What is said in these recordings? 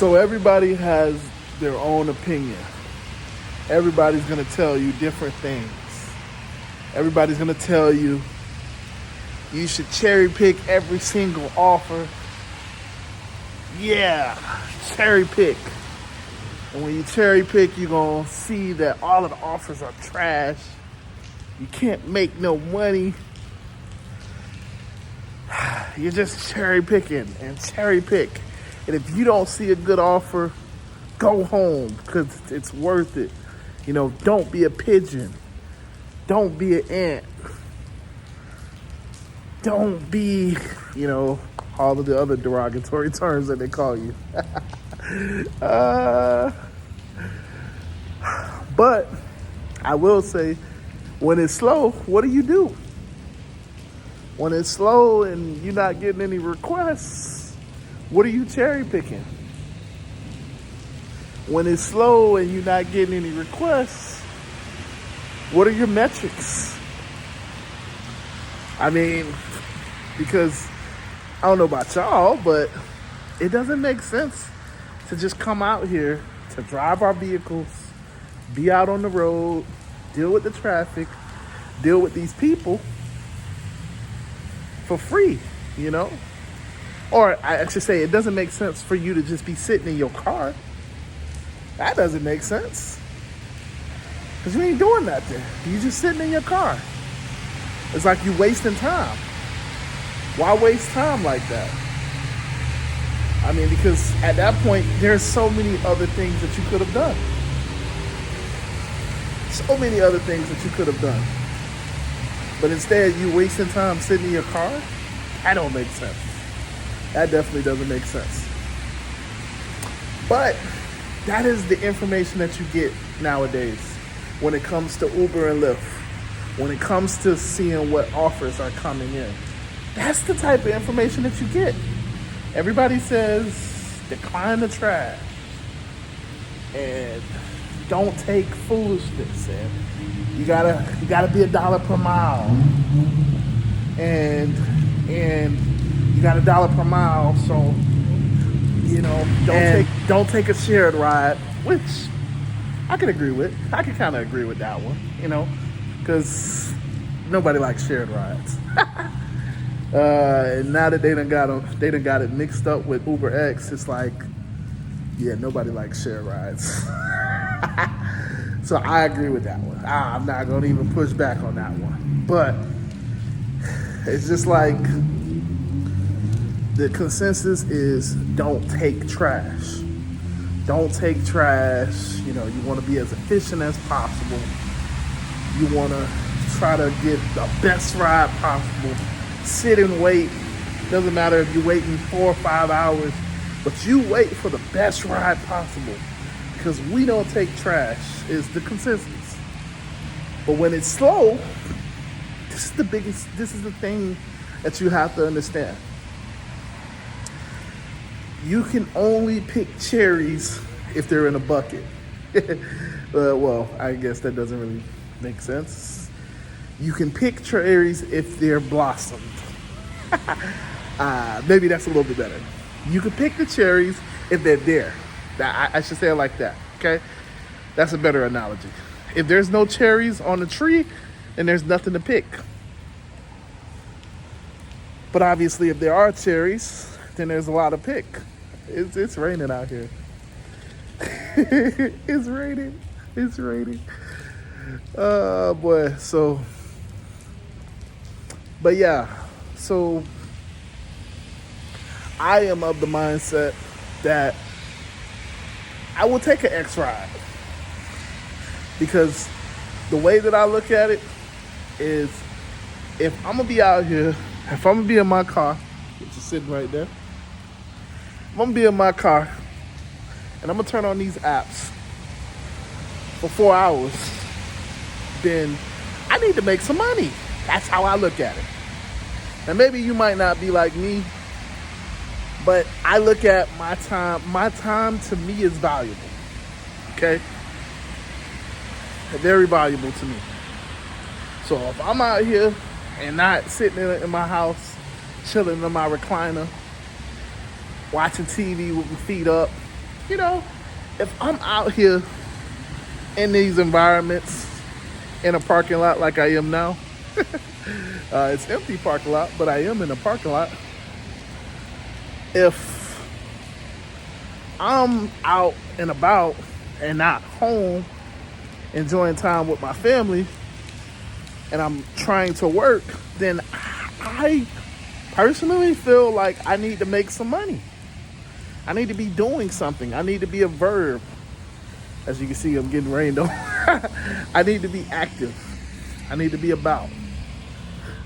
So everybody has their own opinion. Everybody's going to tell you different things. Everybody's going to tell you you should cherry pick every single offer. Yeah, cherry pick. And when you cherry pick, you're going to see that all of the offers are trash. You can't make no money. You're just cherry picking and cherry pick. And if you don't see a good offer, go home because it's worth it. You know, don't be a pigeon. Don't be an ant. Don't be, you know, all of the other derogatory terms that they call you. But I will say, when it's slow, what do? When it's slow and you're not getting any requests, what are you cherry picking? When it's slow and you're not getting any requests, what are your metrics? I mean, because I don't know about y'all, but it doesn't make sense to just come out here to drive our vehicles, be out on the road, deal with the traffic, deal with these people for free, you know? Or I should say, it doesn't make sense for you to just be sitting in your car. That doesn't make sense. Because you ain't doing nothing. You just sitting in your car. It's like you wasting time. Why waste time like that? I mean, because at that point, there's so many other things that you could have done. So many other things that you could have done. But instead, you wasting time sitting in your car? That don't make sense. That definitely doesn't make sense. But that is the information that you get nowadays when it comes to Uber and Lyft. When it comes to seeing what offers are coming in. That's the type of information that you get. Everybody says, decline the trash. And don't take foolishness. And you gotta be $1 per mile. And you got $1 per mile, so you know, don't take a shared ride, which I can agree with. I can kind of agree with that one, you know, because nobody likes shared rides. And now that they done got it mixed up with Uber X, it's like, yeah, nobody likes shared rides. So I agree with that one. I'm not gonna even push back on that one. But it's just like the consensus is don't take trash. Don't take trash. You know, you want to be as efficient as possible. You want to try to get the best ride possible. Sit and wait. Doesn't matter if you're waiting 4 or 5 hours, but you wait for the best ride possible because we don't take trash is the consensus. But when it's slow, this is the thing that you have to understand. You can only pick cherries if they're in a bucket. Well, I guess that doesn't really make sense. You can pick cherries if they're blossomed. Maybe that's a little bit better. You can pick the cherries if they're there. I should say it like that, okay? That's a better analogy. If there's no cherries on the tree, then there's nothing to pick. But obviously, if there are cherries, then there's a lot to pick. It's raining out here. It's raining. Oh, boy. So, but yeah. So, I am of the mindset that I will take an X ride. Because the way that I look at it is, if I'm going to be out here, if I'm going to be in my car, which is sitting right there, if I'm going to be in my car, and I'm going to turn on these apps for 4 hours, then I need to make some money. That's how I look at it. And maybe you might not be like me, but I look at my time. My time to me is valuable. Okay? Very valuable to me. So if I'm out here and not sitting in my house, chilling in my recliner, watching TV with my feet up, you know, if I'm out here in these environments in a parking lot like I am now, it's empty parking lot, but I am in a parking lot. If I'm out and about and not home enjoying time with my family and I'm trying to work, then I personally feel like I need to make some money. I need to be doing something. I need to be a verb. As you can see, I'm getting rained on. I need to be active. I need to be about.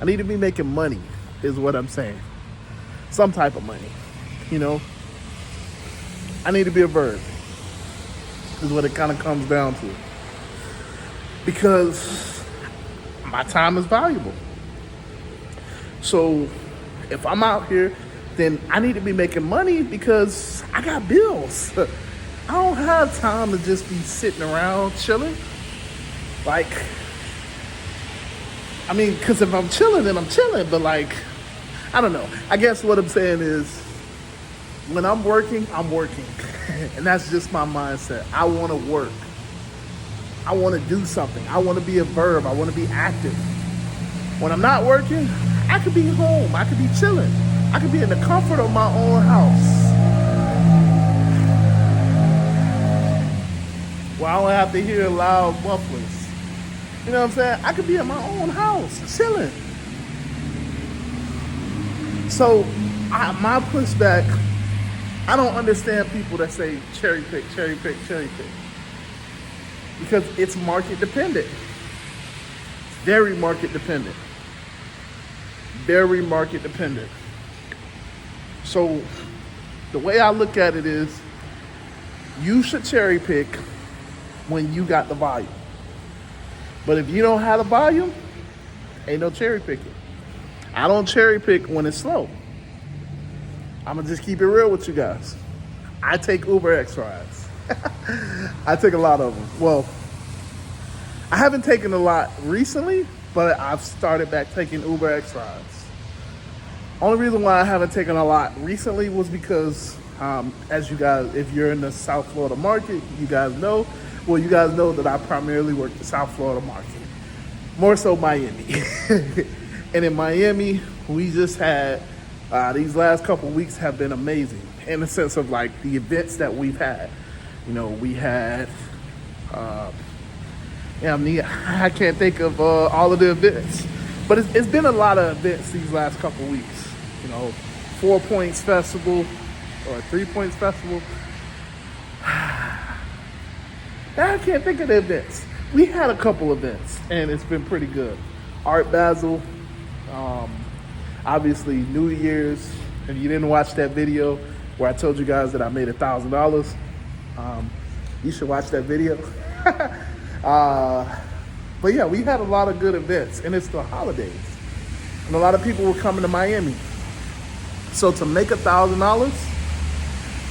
I need to be making money, is what I'm saying. Some type of money, you know. I need to be a verb, is what it kind of comes down to. Because my time is valuable. So if I'm out here, then I need to be making money because I got bills. I don't have time to just be sitting around chilling. Like, I mean, because if I'm chilling, then I'm chilling. But like, I don't know. I guess what I'm saying is, when I'm working, I'm working. And that's just my mindset. I want to work. I want to do something. I want to be a verb. I want to be active. When I'm not working, I could be home. I could be chilling. I could be in the comfort of my own house. Where I don't have to hear loud mufflers. You know what I'm saying? I could be in my own house, chilling. So, my pushback, I don't understand people that say cherry pick, cherry pick, cherry pick. Because it's market dependent. Very market dependent. Very market dependent. So the way I look at it is, you should cherry pick when you got the volume. But if you don't have the volume, ain't no cherry picking. I don't cherry pick when it's slow. I'm gonna just keep it real with you guys. I take Uber X rides. I take a lot of them. Well, I haven't taken a lot recently, but I've started back taking Uber X rides. Only reason why I haven't taken a lot recently was because, as you guys, if you're in the South Florida market, you guys know that I primarily work the South Florida market. More so Miami. And in Miami, we just had, these last couple weeks have been amazing in the sense of like the events that we've had. You know, we had, I can't think of all of the events, but it's been a lot of events these last couple weeks. You know, 4 Points Festival or 3 Points Festival. I can't think of the events. We had a couple events and it's been pretty good. Art Basel, obviously New Year's. If you didn't watch that video where I told you guys that I made $1,000, you should watch that video. But yeah, we had a lot of good events and it's the holidays. And a lot of people were coming to Miami. So to make $1,000,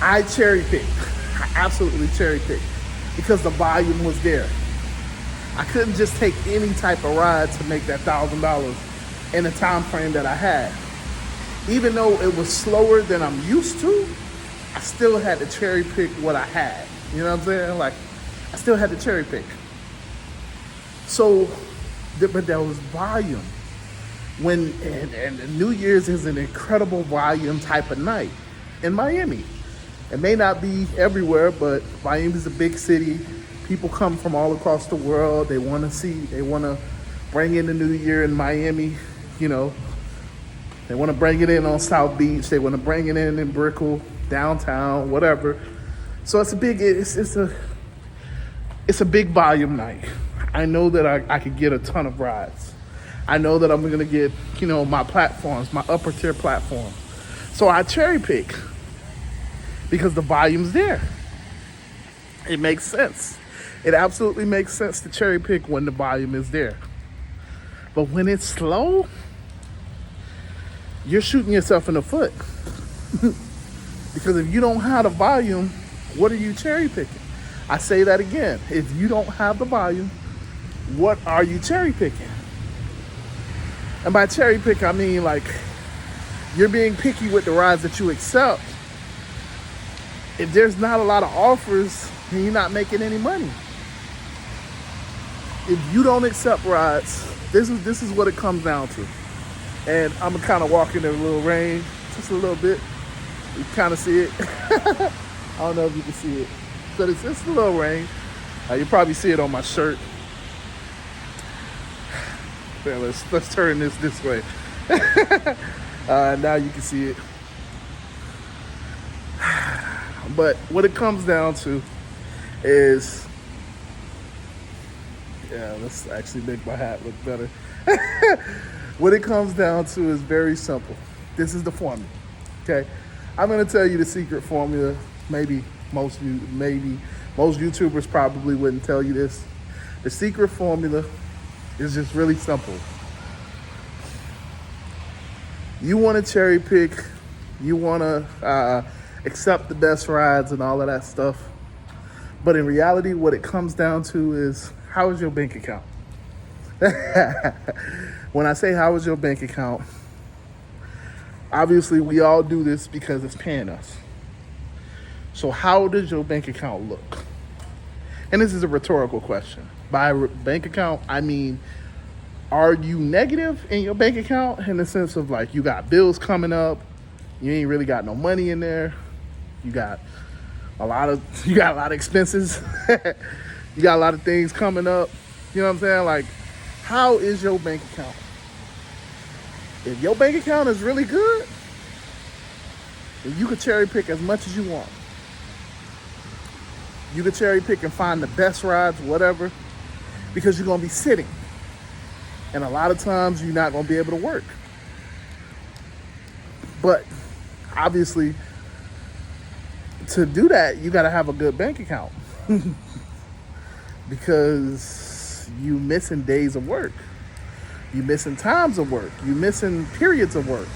I cherry picked. I absolutely cherry picked because the volume was there. I couldn't just take any type of ride to make that $1,000 in the time frame that I had. Even though it was slower than I'm used to, I still had to cherry pick what I had. You know what I'm saying? Like, I still had to cherry pick. So, but there was volume. And New Year's is an incredible volume type of night in Miami. It may not be everywhere, but Miami is a big city. People come from all across the world. They want to bring in the new year in Miami, you know. They want to bring it in on South Beach. They want to bring it in Brickell, downtown, whatever. So it's a big volume night. I know that I could get a ton of rides. I know that I'm going to get, you know, my platforms, my upper tier platform. So I cherry pick because the volume's there. It makes sense. It absolutely makes sense to cherry pick when the volume is there. But when it's slow, you're shooting yourself in the foot. Because if you don't have the volume, what are you cherry picking? I say that again. If you don't have the volume, what are you cherry picking? And by cherry pick, I mean like you're being picky with the rides that you accept if there's not a lot of offers, then you're not making any money. If you don't accept rides, this is what it comes down to. And I'm gonna kind of walk in a little rain, just a little bit. You kind of see it. I don't know if you can see it, but it's a little rain. You probably see it on my shirt. Yeah, let's turn this way. Now you can see it. But what it comes down to is, yeah, let's actually make my hat look better. What it comes down to is very simple. This is the formula, okay? I'm gonna tell you the secret formula. Maybe most YouTubers probably wouldn't tell you this. The secret formula is just really simple. You want to cherry pick, you want to accept the best rides and all of that stuff. But in reality, what it comes down to is, how is your bank account? When I say how is your bank account, obviously we all do this because it's paying us. So how does your bank account look? And this is a rhetorical question. By bank account, I mean, are you negative in your bank account in the sense of like you got bills coming up, you ain't really got no money in there, you got a lot of expenses, you got a lot of things coming up, you know what I'm saying? Like, how is your bank account? If your bank account is really good, then you can cherry pick as much as you want. You can cherry pick and find the best rides, whatever, because you're going to be sitting. And a lot of times you're not going to be able to work. But obviously, to do that, you got to have a good bank account. Because you missing days of work. You missing times of work. You missing periods of work.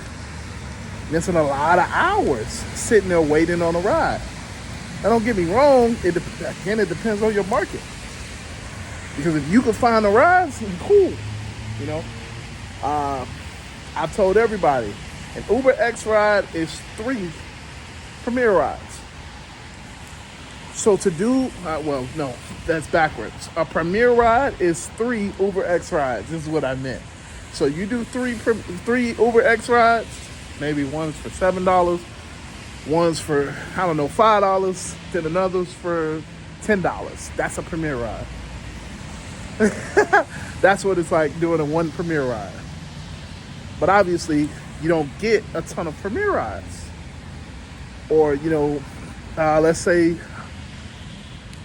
Missing a lot of hours sitting there waiting on a ride. Now, don't get me wrong, it depends on your market. Because if you can find the rides, cool. You know, I've told everybody, an Uber X ride is 3 Premier rides. So to do, well, no, that's backwards. A Premier ride is 3 Uber X rides. This is what I meant. So you do three Uber X rides, maybe one's for $7, one's for, I don't know, $5, then another's for $10. That's a Premier ride. That's what it's like doing a 1 Premier ride. But obviously, you don't get a ton of Premier rides. Or, you know, let's say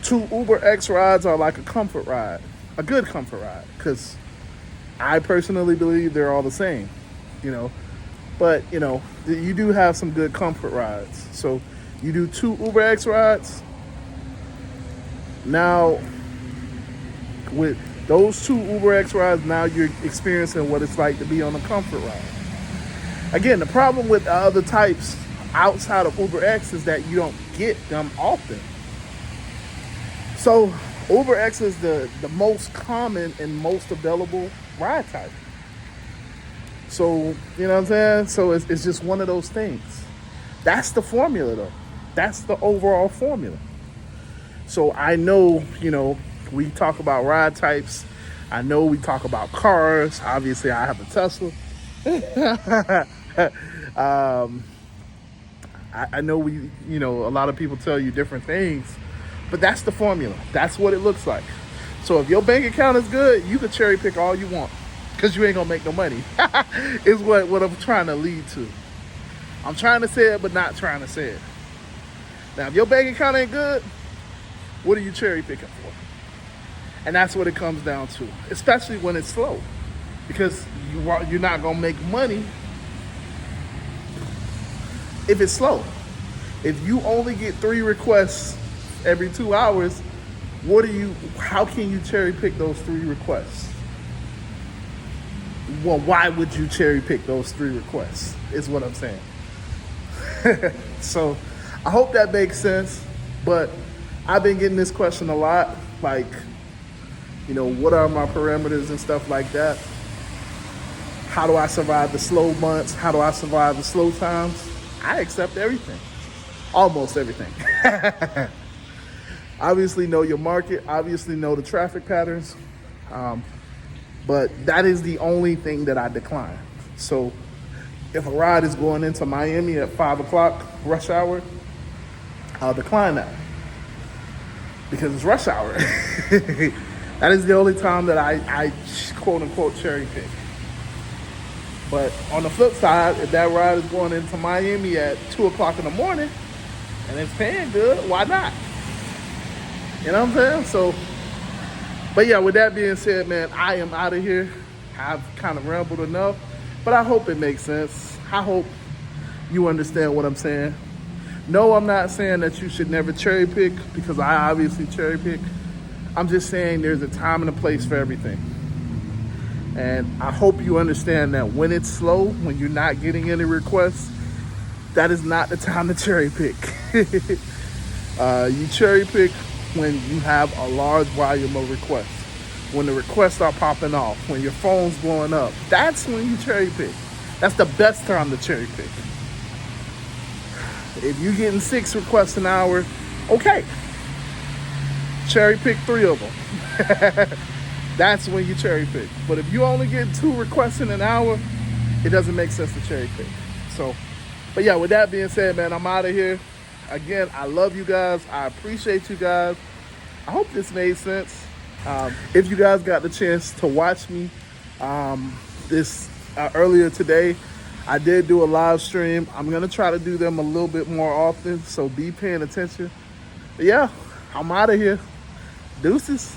2 Uber X rides are like a comfort ride, a good comfort ride, because I personally believe they're all the same, you know. But, you know, you do have some good comfort rides. So you do 2 Uber X rides. Now, with those 2 Uber X rides, now you're experiencing what it's like to be on a comfort ride. Again, the problem with other types outside of Uber X is that you don't get them often. So Uber X is the most common and most available ride type. So, you know what I'm saying? So it's just one of those things. That's the formula, though. That's the overall formula. So I know, you know, we talk about ride types. I know we talk about cars. Obviously, I have a Tesla. I know a lot of people tell you different things, but that's the formula. That's what it looks like. So if your bank account is good, you can cherry pick all you want because you ain't gonna make no money. Is what I'm trying to lead to. I'm trying to say it, but not trying to say it. Now, if your bank account ain't good, what are you cherry picking for? And that's what it comes down to, especially when it's slow, because you're not gonna make money if it's slow. If you only get 3 requests every 2 hours, how can you cherry pick those 3 requests? Well, why would you cherry pick those 3 requests is what I'm saying. So I hope that makes sense, but I've been getting this question a lot, like, you know, what are my parameters and stuff like that? How do I survive the slow months? How do I survive the slow times? I accept everything. almost everything. Obviously know your market, obviously know the traffic patterns, but that is the only thing that I decline. So if a ride is going into Miami at 5 o'clock rush hour, I'll decline that because it's rush hour. That is the only time that I quote unquote cherry pick. But on the flip side, if that ride is going into Miami at 2 o'clock in the morning and it's paying good, why not? You know what I'm saying? So, but yeah, with that being said, man, I am out of here. I've kind of rambled enough, but I hope it makes sense. I hope you understand what I'm saying. No, I'm not saying that you should never cherry pick, because I obviously cherry pick. I'm just saying there's a time and a place for everything. And I hope you understand that when it's slow, when you're not getting any requests, that is not the time to cherry pick. You cherry pick when you have a large volume of requests. When the requests are popping off, when your phone's blowing up, that's when you cherry pick. That's the best time to cherry pick. If you're getting 6 requests an hour, okay. Cherry pick 3 of them. That's when you cherry pick. But if you only get 2 requests in an hour, it doesn't make sense to cherry pick. So, but yeah, with that being said, man, I'm out of here. Again, I love you guys. I appreciate you guys. I hope this made sense. If you guys got the chance to watch me earlier today, I did do a live stream. I'm going to try to do them a little bit more often, so be paying attention. But yeah, I'm out of here. Deuces.